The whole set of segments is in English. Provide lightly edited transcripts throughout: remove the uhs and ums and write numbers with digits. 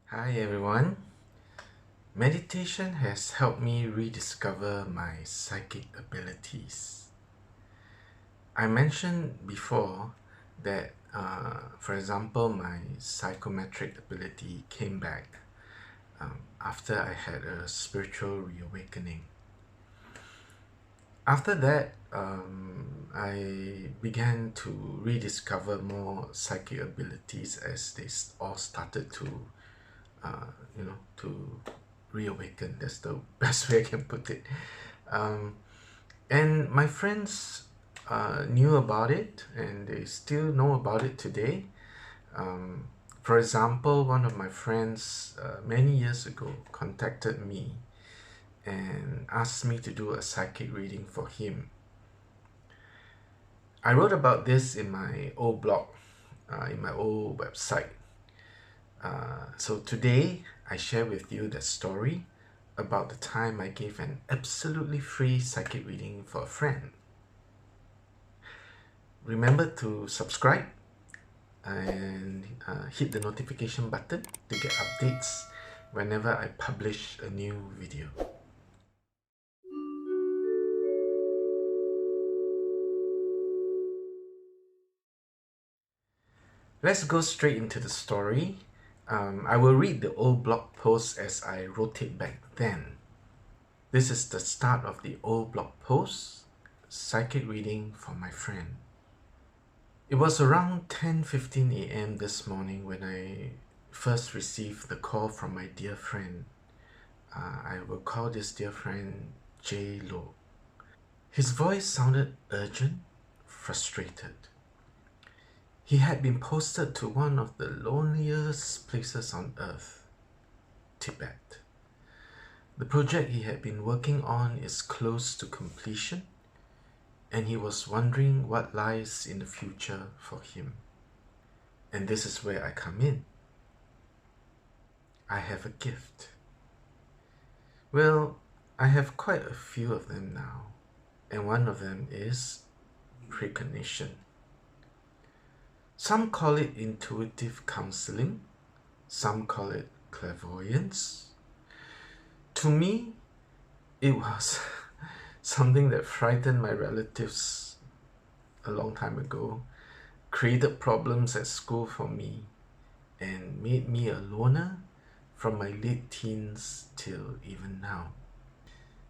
Hi everyone. Meditation has helped me rediscover my psychic abilities. I mentioned before that, for example, my psychometric ability came back after I had a spiritual reawakening. After that, I began to rediscover more psychic abilities as they all started to to reawaken. That's the best way I can put it. Um, and my friends knew about it, and they still know about it today. Um, for example, one of my friends many years ago contacted me and asked me to do a psychic reading for him. I wrote about this in my old blog, in my old website. So today I share with you the story about the time I gave an absolutely free psychic reading for a friend. Remember to subscribe and hit the notification button to get updates whenever I publish a new video. Let's go straight into the story. I will read the old blog post as I wrote it back then. This is the start of the old blog post, psychic reading for my friend. It was around 10:15 a.m. this morning when I first received the call from my dear friend. I will call this dear friend J Lo. His voice sounded urgent, frustrated. He had been posted to one of the loneliest places on earth, Tibet. The project he had been working on is close to completion, and he was wondering what lies in the future for him. And this is where I come in. I have a gift. Well, I have quite a few of them now, and one of them is precognition. Some call it intuitive counseling, some call it clairvoyance. To me, it was something that frightened my relatives a long time ago, created problems at school for me, and made me a loner from my late teens till even now.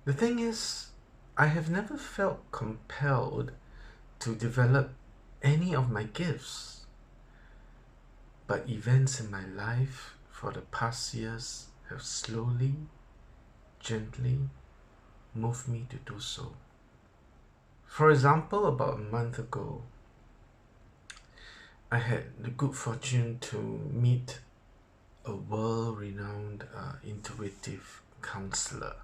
The thing is, I have never felt compelled to develop any of my gifts, but events in my life for the past years have slowly, gently moved me to do so. For example, about a month ago, I had the good fortune to meet a world-renowned intuitive counselor.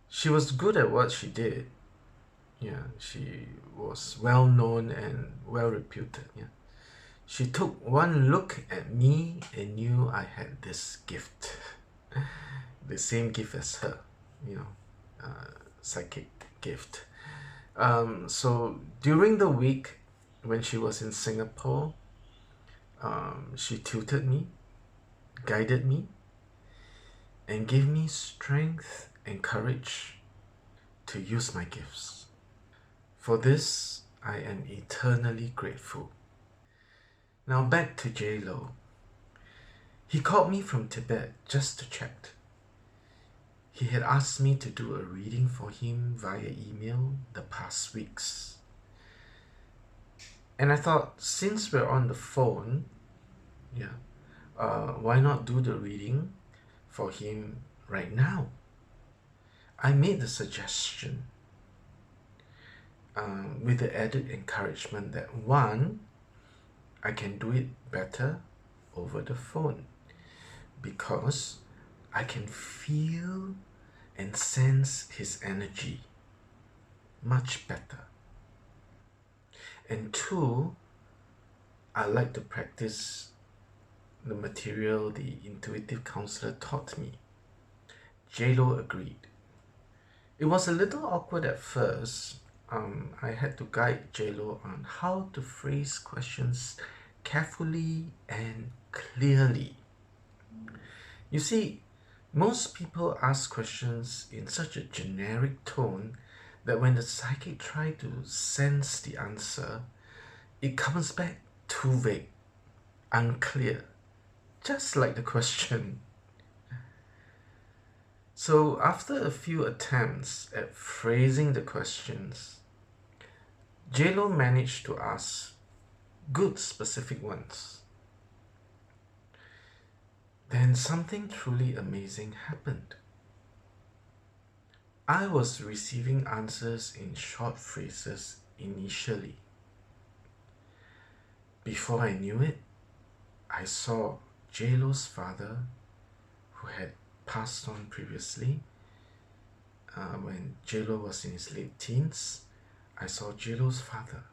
She was good at what she did. Yeah, she was well known and well reputed. Yeah. She took one look at me and knew I had this gift. The same gift as her, you know, psychic gift. So during the week when she was in Singapore, she tutored me, guided me, and gave me strength and courage to use my gifts. For this, I am eternally grateful. Now back to J-Lo. He called me from Tibet just to chat. He had asked me to do a reading for him via email the past weeks. And I thought, since we're on the phone, why not do the reading for him right now? I made the suggestion with the added encouragement that one, I can do it better over the phone because I can feel and sense his energy much better. And two, I like to practice the material the intuitive counselor taught me. J-Lo agreed. It was a little awkward at first. I had to guide J-Lo on how to phrase questions carefully and clearly. You see, most people ask questions in such a generic tone that when the psychic tries to sense the answer, it comes back too vague, unclear, just like the question. So after a few attempts at phrasing the questions, JLo managed to ask good specific ones. Then something truly amazing happened. I was receiving answers in short phrases initially. Before I knew it, I saw JLo's father, who had passed on previously. When JLo was in his late teens, I saw JLo's father.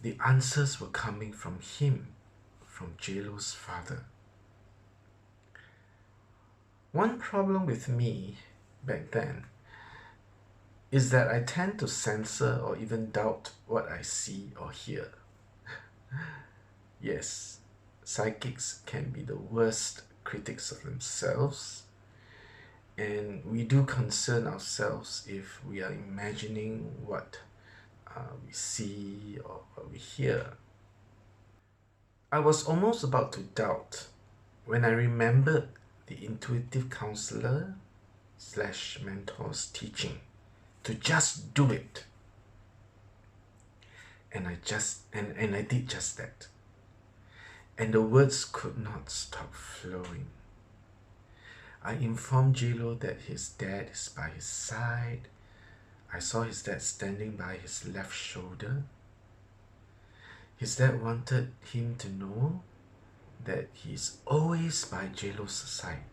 The answers were coming from him, from JLo's father. One problem with me back then is that I tend to censor or even doubt what I see or hear. Yes, psychics can be the worst critics of themselves, and we do concern ourselves if we are imagining what we see or what we hear. I was almost about to doubt when I remembered the intuitive counselor slash mentor's teaching to just do it. And I did just that. And the words could not stop flowing. I informed JLo that his dad is by his side. I saw his dad standing by his left shoulder. His dad wanted him to know that he's always by JLo's side,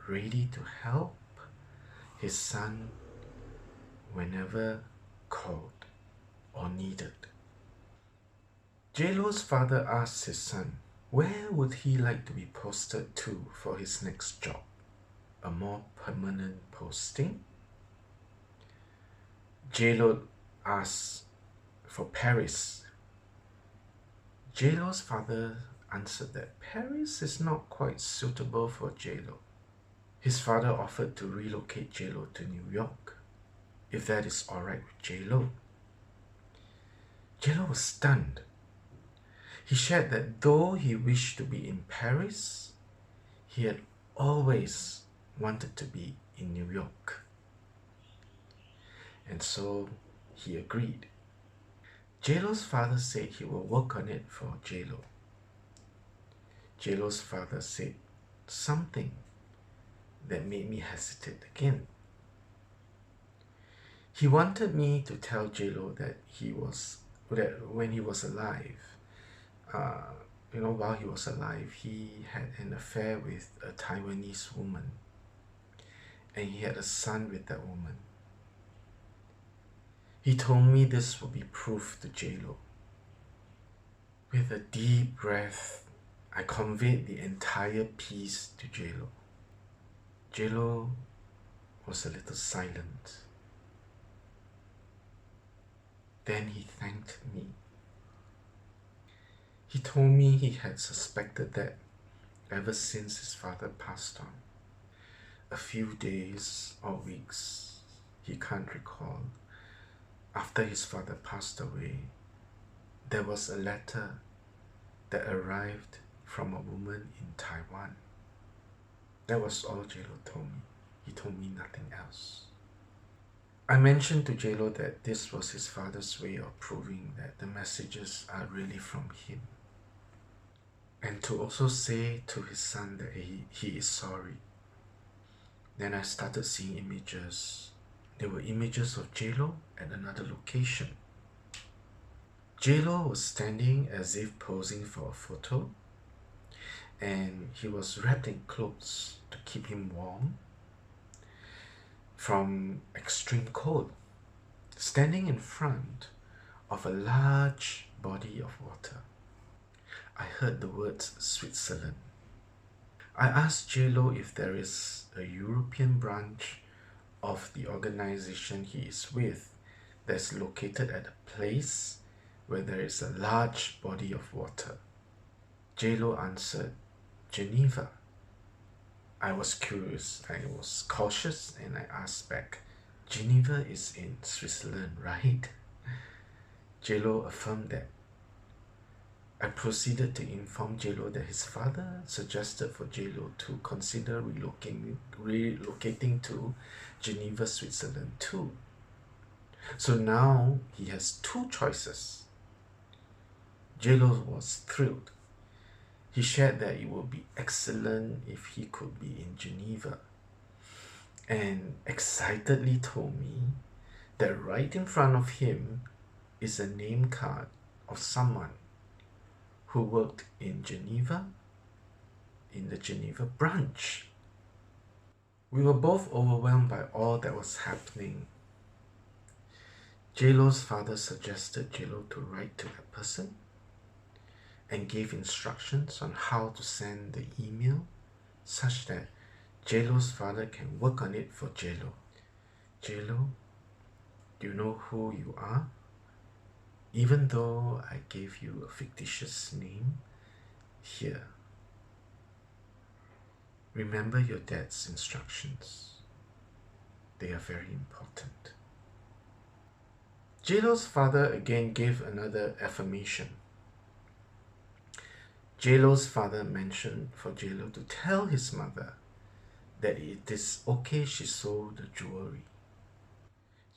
ready to help his son whenever called or needed. JLo's father asked his son, where would he like to be posted to for his next job? A more permanent posting? JLo asked for Paris. JLo's father answered that Paris is not quite suitable for JLo. His father offered to relocate JLo to New York, if that is alright with JLo. JLo was stunned. He shared that though he wished to be in Paris, he had always wanted to be in New York. And so he agreed. JLo's father said he will work on it for JLo. JLo's father said something that made me hesitate again. He wanted me to tell JLo that when he was alive, while he was alive, he had an affair with a Taiwanese woman, and he had a son with that woman. He told me this would be proof to JLo. With a deep breath, I conveyed the entire piece to JLo. JLo was a little silent. Then he thanked me. He told me he had suspected that ever since his father passed on. A few days or weeks, he can't recall, after his father passed away, there was a letter that arrived from a woman in Taiwan. That was all JLo told me. He told me nothing else. I mentioned to JLo that this was his father's way of proving that the messages are really from him. And to also say to his son that he is sorry. Then I started seeing images. There were images of JLo at another location. JLo was standing as if posing for a photo, and he was wrapped in clothes to keep him warm from extreme cold, standing in front of a large body of water. I heard the words Switzerland. I asked JLo if there is a European branch of the organization he is with that's located at a place where there is a large body of water. JLo answered, Geneva. I was curious, I was cautious, and I asked back, Geneva is in Switzerland, right? JLo affirmed that. I proceeded to inform JLo that his father suggested for JLo to consider relocating to Geneva, Switzerland too. So now he has two choices. JLo was thrilled. He shared that it would be excellent if he could be in Geneva, and excitedly told me that right in front of him is a name card of someone who worked in Geneva, in the Geneva branch. We were both overwhelmed by all that was happening. JLo's father suggested JLo to write to that person and gave instructions on how to send the email such that JLo's father can work on it for JLo. JLo, do you know who you are? Even though I gave you a fictitious name, here. Remember your dad's instructions. They are very important. JLo's father again gave another affirmation. JLo's father mentioned for JLo to tell his mother that it is okay she sold the jewelry.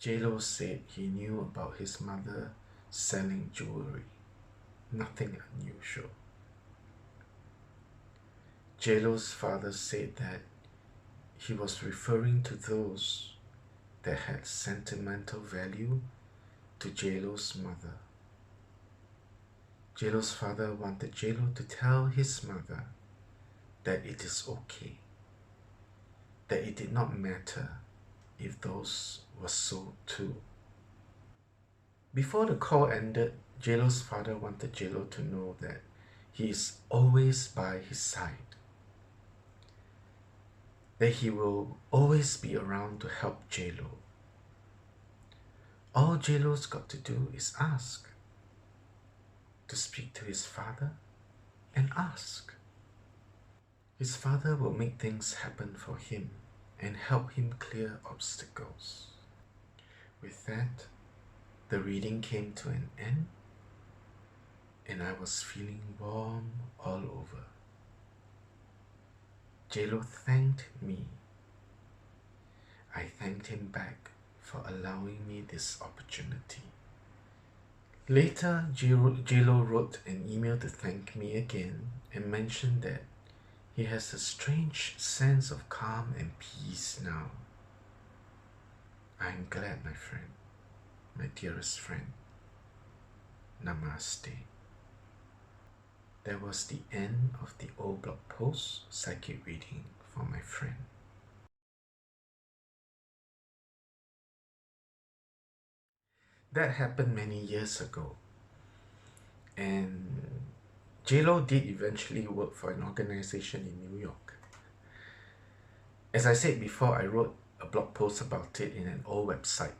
JLo said he knew about his mother selling jewelry. Nothing unusual. JLo's father said that he was referring to those that had sentimental value to JLo's mother. JLo's father wanted JLo to tell his mother that it is okay, that it did not matter if those were sold too. Before the call ended, JLo's father wanted JLo to know that he is always by his side, that he will always be around to help JLo. All JLo's got to do is ask, to speak to his father and ask. His father will make things happen for him and help him clear obstacles. With that, the reading came to an end, and I was feeling warm all over. JLo thanked me. I thanked him back for allowing me this opportunity. Later, JLo wrote an email to thank me again and mentioned that he has a strange sense of calm and peace now. I'm glad, my friend, my dearest friend. Namaste. That was the end of the old blog post psychic reading for my friend. That happened many years ago, and JLo did eventually work for an organization in New York. As I said before, I wrote a blog post about it in an old website.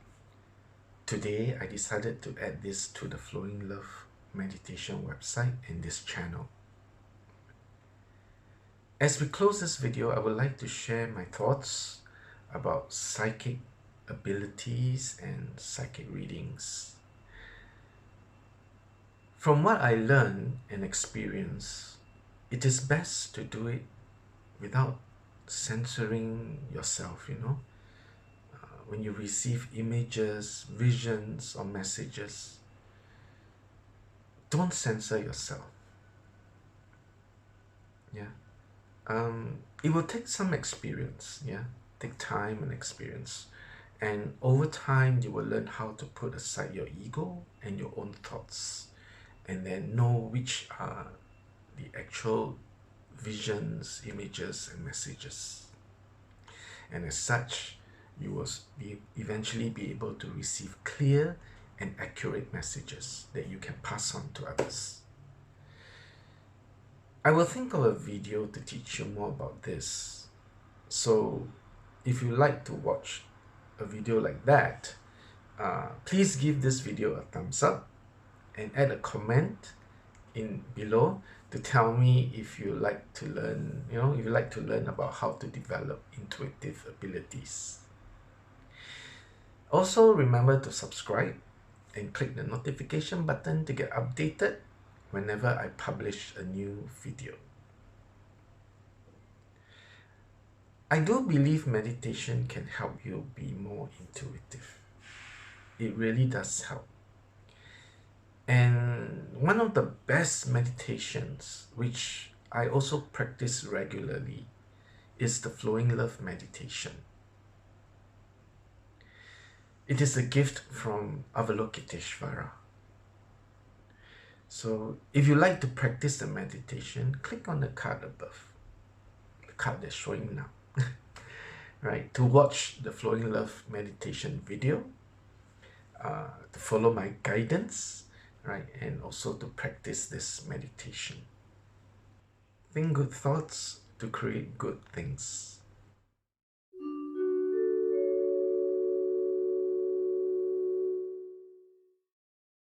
Today, I decided to add this to the Flowing Love meditation website and this channel. As we close this video, I would like to share my thoughts about psychic abilities and psychic readings. From what I learned and experienced, it is best to do it without censoring yourself, when you receive images, visions, or messages, don't censor yourself. It will take some experience, take time and experience, and over time you will learn how to put aside your ego and your own thoughts, and then know which are the actual visions, images, and messages. And as such, you will eventually be able to receive clear and accurate messages that you can pass on to others. I will think of a video to teach you more about this. So if you like to watch a video like that, please give this video a thumbs up and add a comment in below to tell me if you like to learn, if you like to learn about how to develop intuitive abilities. Also, remember to subscribe and click the notification button to get updated whenever I publish a new video. I do believe meditation can help you be more intuitive. It really does help. And one of the best meditations, which I also practice regularly, is the flowing love meditation. It is a gift from Avalokiteshvara. So if you like to practice the meditation, click on the card above, the card that's showing now, right? To watch the flowing love meditation video, to follow my guidance, right? And also to practice this meditation. Think good thoughts to create good things.